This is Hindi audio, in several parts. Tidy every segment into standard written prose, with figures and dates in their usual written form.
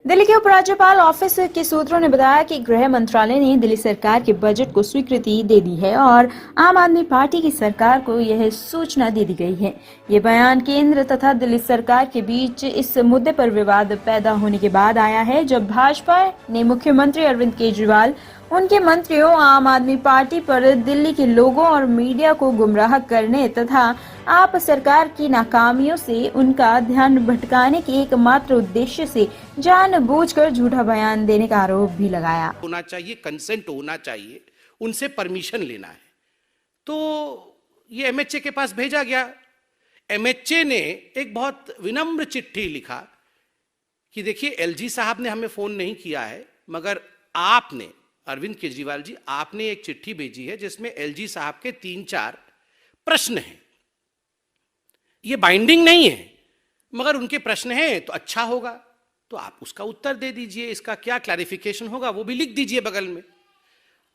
दिल्ली के उपराज्यपाल ऑफिस के सूत्रों ने बताया कि गृह मंत्रालय ने दिल्ली सरकार के बजट को स्वीकृति दे दी है और आम आदमी पार्टी की सरकार को यह सूचना दे दी गई है। ये बयान केंद्र तथा दिल्ली सरकार के बीच इस मुद्दे पर विवाद पैदा होने के बाद आया है, जब भाजपा ने मुख्यमंत्री अरविंद केजरीवाल, उनके मंत्रियों, आम आदमी पार्टी पर दिल्ली के लोगों और मीडिया को गुमराह करने तथा आप सरकार की नाकामियों से उनका ध्यान भटकाने के एकमात्र उद्देश्य से जानबूझकर झूठा बयान देने का आरोप भी लगाया। होना चाहिए, कंसेंट होना चाहिए, उनसे परमिशन लेना है। तो ये एमएचए के पास भेजा गया। एमएचए ने एक बहुत विनम्र चिट्ठी लिखा कि देखिए, एलजी साहब ने हमें फोन नहीं किया है, मगर आपने, अरविंद केजरीवाल जी, आपने एक चिट्ठी भेजी है जिसमें एलजी साहब के 3-4 प्रश्न हैं। ये बाइंडिंग नहीं है, मगर उनके प्रश्न हैं तो अच्छा होगा, तो आप उसका उत्तर दे दीजिए। इसका क्या क्लैरिफिकेशन होगा वो भी लिख दीजिए बगल में,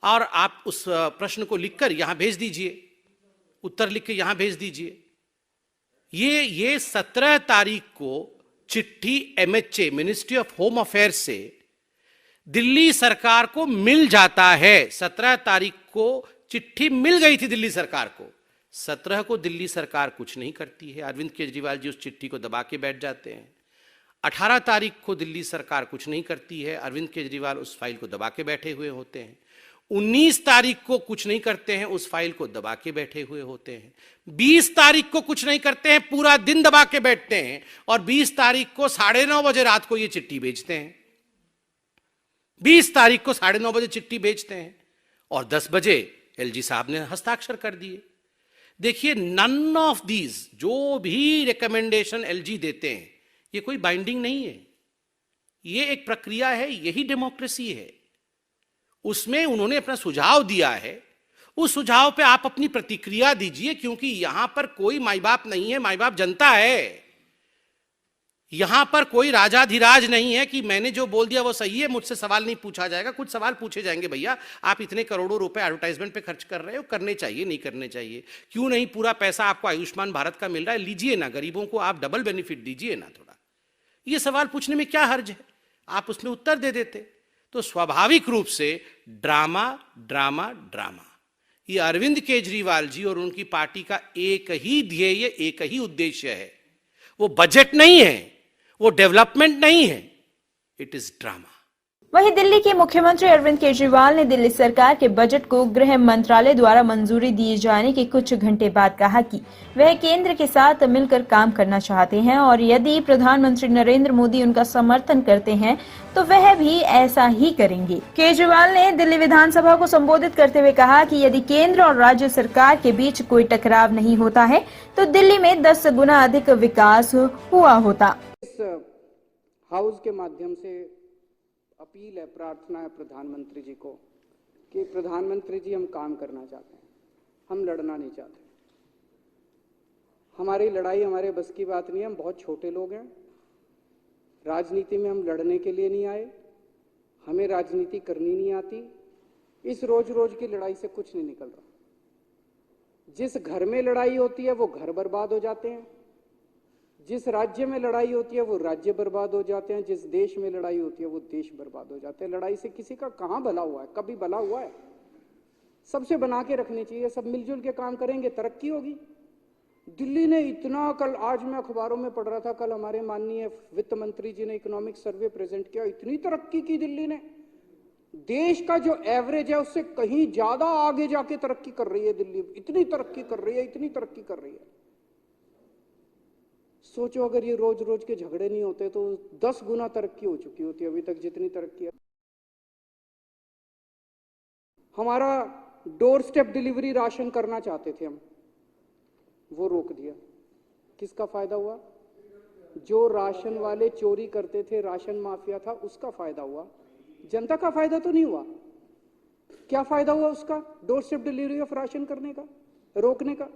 और आप उस प्रश्न को लिखकर यहां भेज दीजिए, उत्तर लिख के यहां भेज दीजिए। ये 17 तारीख को चिट्ठी MHA, ministry of home affairs से दिल्ली सरकार को मिल जाता है। 17 तारीख को चिट्ठी मिल गई थी दिल्ली सरकार को। 17 को दिल्ली सरकार कुछ नहीं करती है, अरविंद केजरीवाल जी उस चिट्ठी को दबा के बैठ जाते हैं। 18 तारीख को दिल्ली सरकार कुछ नहीं करती है, अरविंद केजरीवाल उस फाइल को दबा के बैठे हुए होते हैं। 19 तारीख को कुछ नहीं करते हैं, उस फाइल को दबा के बैठे हुए होते हैं। 20 तारीख को कुछ नहीं करते हैं, पूरा दिन दबा के बैठते हैं, और 20 तारीख को 9:30 बजे रात को ये चिट्ठी भेजते हैं। 20 तारीख को 9:30 बजे चिट्ठी भेजते हैं और 10 बजे एलजी साहब ने हस्ताक्षर कर दिए। देखिए, नन ऑफ दीज, जो भी रिकमेंडेशन एलजी देते हैं, ये कोई बाइंडिंग नहीं है, ये एक प्रक्रिया है, यही डेमोक्रेसी है। उसमें उन्होंने अपना सुझाव दिया है, उस सुझाव पे आप अपनी प्रतिक्रिया दीजिए, क्योंकि यहां पर कोई माई बाप नहीं है, माई बाप जनता है। यहां पर कोई राजाधिराज नहीं है कि मैंने जो बोल दिया वो सही है, मुझसे सवाल नहीं पूछा जाएगा। कुछ सवाल पूछे जाएंगे, भैया आप इतने करोड़ों रुपए एडवर्टाइजमेंट पे खर्च कर रहे हो, करने चाहिए, नहीं करने चाहिए? क्यों नहीं पूरा पैसा आपको आयुष्मान भारत का मिल रहा है, लीजिए ना, गरीबों को आप डबल बेनिफिट दीजिए ना थोड़ा। ये सवाल पूछने में क्या हर्ज है? आप उसमें उत्तर दे देते। तो स्वाभाविक रूप से ड्रामा ड्रामा ड्रामा। ये अरविंद केजरीवाल जी और उनकी पार्टी का एक ही ध्येय, एक ही उद्देश्य है। वो बजट नहीं है, वो डेवलपमेंट नहीं है, इट इज ड्रामा। वहीं दिल्ली के मुख्यमंत्री अरविंद केजरीवाल ने दिल्ली सरकार के बजट को गृह मंत्रालय द्वारा मंजूरी दिए जाने के कुछ घंटे बाद कहा कि वह केंद्र के साथ मिलकर काम करना चाहते हैं और यदि प्रधानमंत्री नरेंद्र मोदी उनका समर्थन करते हैं तो वह भी ऐसा ही करेंगे। केजरीवाल ने दिल्ली विधानसभा को संबोधित करते हुए कहा कि यदि केंद्र और राज्य सरकार के बीच कोई टकराव नहीं होता है तो दिल्ली में 10 गुना अधिक विकास हुआ होता। इस हाउस के माध्यम से अपील है, प्रार्थना है प्रधानमंत्री जी को कि प्रधानमंत्री जी, हम काम करना चाहते हैं, हम लड़ना नहीं चाहते। हमारी लड़ाई हमारे बस की बात नहीं है, हम बहुत छोटे लोग हैं। राजनीति में हम लड़ने के लिए नहीं आए, हमें राजनीति करनी नहीं आती। इस रोज रोज की लड़ाई से कुछ नहीं निकल रहा। जिस घर में लड़ाई होती है वो घर बर्बाद हो जाते हैं, जिस राज्य में लड़ाई होती है वो राज्य बर्बाद हो जाते हैं, जिस देश में लड़ाई होती है वो देश बर्बाद हो जाते हैं। लड़ाई से किसी का कहां भला हुआ है? कभी भला हुआ है? सबसे बना के रखनी चाहिए, सब मिलजुल के काम करेंगे, तरक्की होगी। दिल्ली ने इतना, कल आज मैं अखबारों में पढ़ रहा था, कल हमारे माननीय वित्त मंत्री जी ने इकोनॉमिक सर्वे प्रेजेंट किया, इतनी तरक्की की दिल्ली ने। देश का जो एवरेज है उससे कहीं ज्यादा आगे जाके तरक्की कर रही है दिल्ली। इतनी तरक्की कर रही है, इतनी तरक्की कर रही है। सोचो, अगर ये रोज रोज के झगड़े नहीं होते तो 10 गुना तरक्की हो चुकी होती अभी तक जितनी तरक्की है। हमारा डोर स्टेप डिलीवरी राशन करना चाहते थे हम, वो रोक दिया। किसका फायदा हुआ? जो राशन वाले चोरी करते थे, राशन माफिया था, उसका फायदा हुआ। जनता का फायदा तो नहीं हुआ। क्या फायदा हुआ उसका? Door step delivery of ration करने का, रोकने का।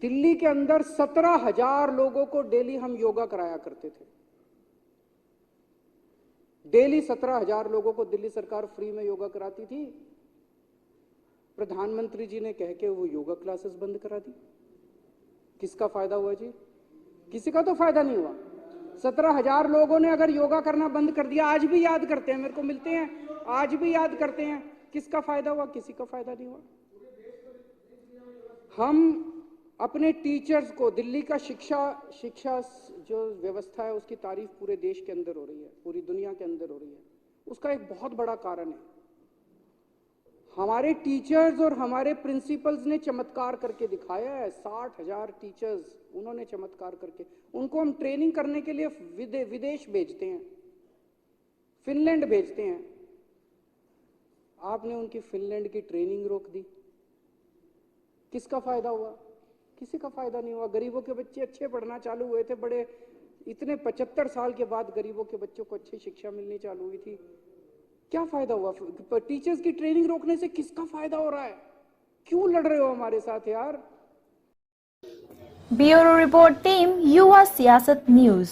दिल्ली के अंदर 17,000 लोगों को डेली हम योगा कराया करते थे। डेली 17,000 लोगों को दिल्ली सरकार फ्री में योगा कराती थी। प्रधानमंत्री जी ने कह के वो योगा क्लासेस बंद करा दी। किसका फायदा हुआ जी? किसी का तो फायदा नहीं हुआ। 17,000 लोगों ने अगर योगा करना बंद कर दिया, आज भी याद करते हैं, मेरे को मिलते हैं, आज भी याद करते हैं। किसका फायदा हुआ? किसी का फायदा नहीं हुआ। हम अपने टीचर्स को, दिल्ली का शिक्षा जो व्यवस्था है उसकी तारीफ पूरे देश के अंदर हो रही है, पूरी दुनिया के अंदर हो रही है। उसका एक बहुत बड़ा कारण है हमारे टीचर्स और हमारे प्रिंसिपल्स ने चमत्कार करके दिखाया है। 60,000 टीचर्स उन्होंने चमत्कार करके, उनको हम ट्रेनिंग करने के लिए विदेश भेजते हैं, फिनलैंड भेजते हैं। आपने उनकी फिनलैंड की ट्रेनिंग रोक दी। किसका फायदा हुआ? किसी का फायदा नहीं हुआ। गरीबों के बच्चे अच्छे पढ़ना चालू हुए थे, बड़े इतने 75 साल के बाद गरीबों के बच्चों को अच्छी शिक्षा मिलनी चालू हुई थी। क्या फायदा हुआ? टीचर्स की ट्रेनिंग रोकने से किसका फायदा हो रहा है? क्यों लड़ रहे हो हमारे साथ यार? ब्यूरो रिपोर्ट टीम, युवा सियासत न्यूज।